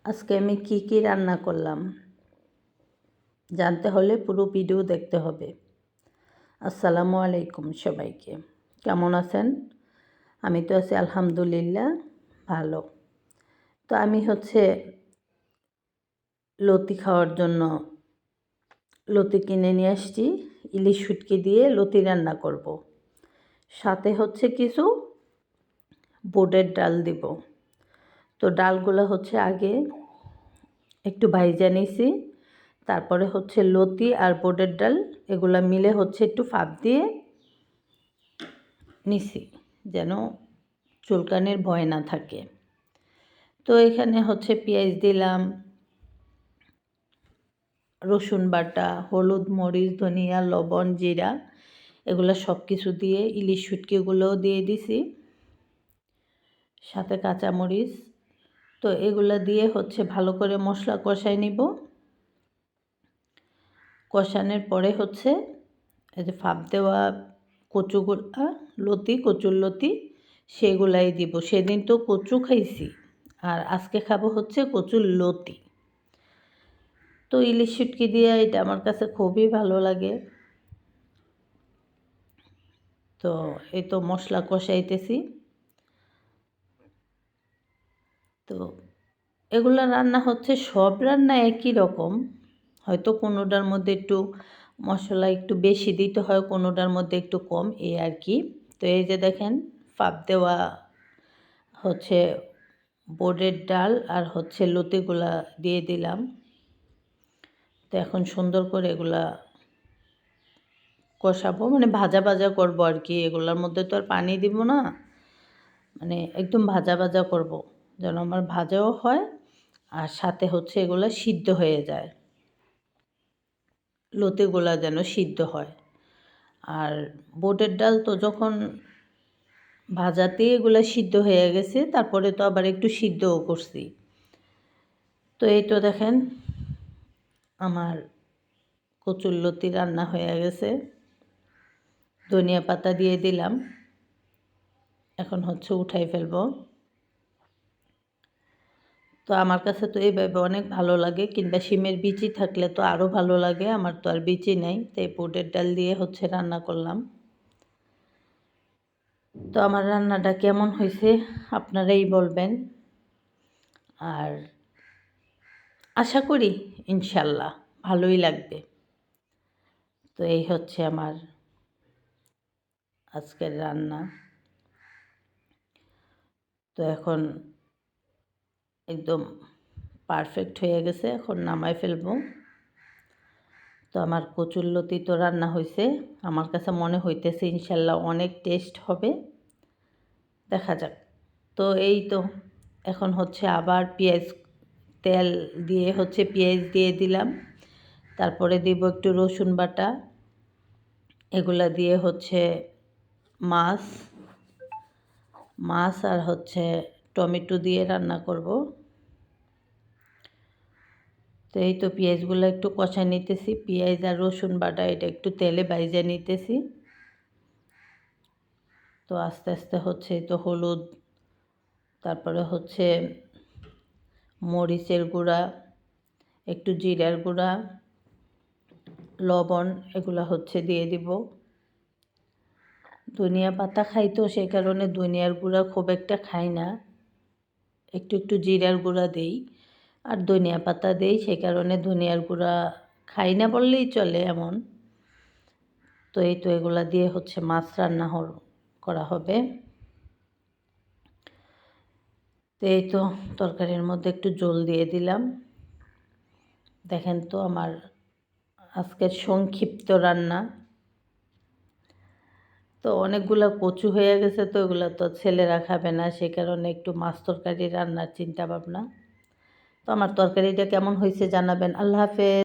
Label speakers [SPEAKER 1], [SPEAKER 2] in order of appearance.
[SPEAKER 1] আজকে আমি কি কি রান্না করলাম জানতে হলে পুরো ভিডিও দেখতে হবে। আসসালামু আলাইকুম সবাইকে, কেমন আছেন? আমি তো আছি আলহামদুলিল্লাহ ভালো। তো আমি লতি খাওয়ার জন্য লতি কিনে নিয়ে আসছি। ইলিশ শুটকি দিয়ে লতি রান্না করব। সাথে কিছু বুটের ডাল দিব। তো ডালগুলো আগে একটু ভাইজা নিয়েছি, তারপরে লতি আর বুটের ডাল এগুলা মিলে একটু ফাঁপ দিয়ে নিছি যেন চুলকানির ভয় না থাকে। তো এখানে পেঁয়াজ দিলাম, রসুন বাটা, হলুদ, মরিচ, ধনিয়া, লবণ, জিরা এগুলো সব কিছু দিয়ে ইলিশ শুটকিগুলোও দিয়ে দিছি, সাথে কাঁচামরিচ। তো এগুলো দিয়ে ভালো করে মশলা কষাই নিব। কষানোর পরে এই যে ফাঁপ দেওয়া কচুগুলা কচুর লতি সেগুলাই দিব। সেদিন তো কচু খাইছি আর আজকে খাবো কচুর লতি। তো ইলিশ শুটকি দিয়ে এটা আমার কাছে খুবই ভালো লাগে। তো এই তো মশলা কষাইতেছি। তো এগুলা রান্না সব রান্না একই রকম, হয়তো কোনোটার মধ্যে একটু মশলা একটু বেশি দিতে হয়, কোনোটার মধ্যে একটু কম, এই আর কি। তো এই যে দেখেন ফাঁপ দেওয়া বুটের ডাল আর লতিগুলা দিয়ে দিলাম। তো এখন সুন্দর করে এগুলা কষাবো, মানে ভাজা ভাজা করবো আর কি। এগুলোর মধ্যে তো আর পানি দিব না, মানে একদম ভাজা ভাজা করব যেন আমার ভাজাও হয় আর সাথে এগুলো সিদ্ধ হয়ে যায়, লতিগুলা যেন সিদ্ধ হয়। আর বুটের ডাল তো যখন ভাজাতে এগুলো সিদ্ধ হয়ে গেছে, তারপরে তো আবার একটু সিদ্ধও করছি। তো এই তো দেখেন আমার কচুর লতি রান্না হয়ে গেছে। ধনিয়া পাতা দিয়ে দিলাম, এখন উঠাই ফেলবো। তো আমার কাছে তো এইভাবে অনেক ভালো লাগে, কিংবা শিমের বিচি থাকলে তো আরও ভালো লাগে। আমার তো আর বিচি নাই, তাই বুটের ডাল দিয়ে রান্না করলাম। তো আমার রান্নাটা কেমন হয়েছে আপনারাই বলবেন, আর আশা করি ইনশাল্লাহ ভালোই লাগবে। তো এই আমার আজকের রান্না। তো এখন একদম পারফেক্ট হয়ে গেছে, এখন নামাই ফেলবো। তো আমার কচুরলতি তো রান্না হয়েছে, আমার কাছে মনে হইতেছে ইনশাল্লাহ অনেক টেস্ট হবে, দেখা যাক। তো এই তো এখন আবার তেল দিয়ে পেঁয়াজ দিয়ে দিলাম, তারপরে দিব একটু রসুন বাটা, এগুলা দিয়ে মাছ আর টমেটো দিয়ে রান্না করব। তো এই তো পেঁয়াজগুলো একটু কষা নিতেছি, পেঁয়াজ আর রসুন বাটা এটা একটু তেলে ভাইজা নিতেছি। তো আস্তে আস্তে এই তো হলুদ, তারপরে মরিচের গুঁড়া, একটু জিরার গুঁড়া, লবণ এগুলো দিয়ে দিব। ধনিয়া পাতা খাই তো সেই কারণে ধনিয়ার গুঁড়া খুব একটা খাই না, একটু একটু জিরার গুঁড়া দেই আর ধনিয়া পাতা দেই, সেই কারণে ধনিয়ার গুঁড়া খাই না বললেই চলে এমন। তো এই তো এগুলা দিয়ে মাছ রান্না করা হবে। তো এই তো তরকারির মধ্যে একটু জল দিয়ে দিলাম। দেখেন তো আমার আজকের সংক্ষিপ্ত রান্না। তো অনেকগুলো কচু হয়ে গেছে, তো এগুলো তো ছেলেরা খাবে না, সে কারণে একটু মাছ তরকারি রান্নার চিন্তা ভাবনা। তো আমার তরকারিটা কেমন হয়েছে জানাবেন। আল্লাহ হাফেজ।